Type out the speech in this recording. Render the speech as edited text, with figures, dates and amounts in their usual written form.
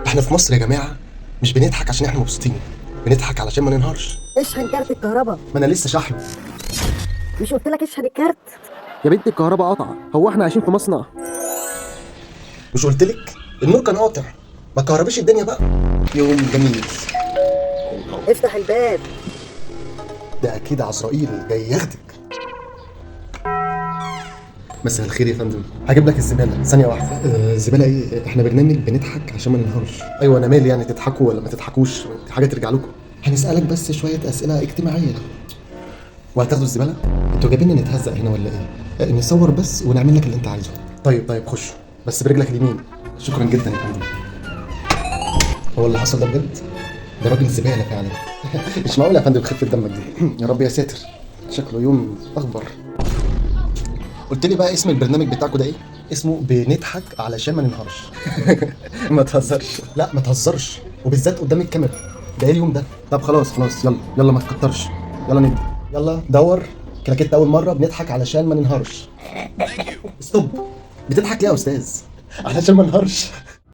احنا في مصر يا جماعه مش بنضحك عشان احنا مبسوطين، بنضحك علشان ما ننهارش. اشحن كارت الكهرباء. ما انا لسه شاحنه. مش قلت لك اشحن الكارت؟ يا بنت الكهرباء قطع، هو احنا عايشين في مصنع؟ مش قلت لك النور كان قاطع؟ ما كهربش الدنيا بقى. يوم جميل. افتح الباب. ده اكيد عزرائيل جاي ياخدك. مساء الخير يا فندم، هجيب لك الزباله ثانيه واحده. الزباله ايه؟ احنا برنامج بنضحك عشان ما ننهارش. ايوه انا مالي يعني، تضحكوا ولا ما تضحكوش دي حاجه ترجع لكم. هنسالك بس شويه اسئله اجتماعيه وهتاخدوا الزباله. انتوا جايبيننا نتهزق هنا ولا ايه؟ نصور بس ونعمل لك اللي انت عايزه. طيب خش بس برجلك اليمين. شكرا جدا يا فندم. هو اللي حصل ده بجد؟ ده راجل زباله فعلا. مش معقول يا فندم خفه دمك دي. يا رب يا ساتر، شكله يوم اخبر. قلت لي بقى اسم البرنامج بتاعكم ده ايه؟ اسمه بنضحك علشان ما ننهارش. ما تهزرش. لا ما تهزرش، وبالذات قدام الكاميرا. ده ايه اليوم ده؟ طب خلاص يلا ما تكترش. يلا نبدا. يلا دور. كلاكيت اول مره بنضحك علشان ما ننهارش. ستوب. بتضحك ليه يا استاذ؟ علشان ما ننهارش.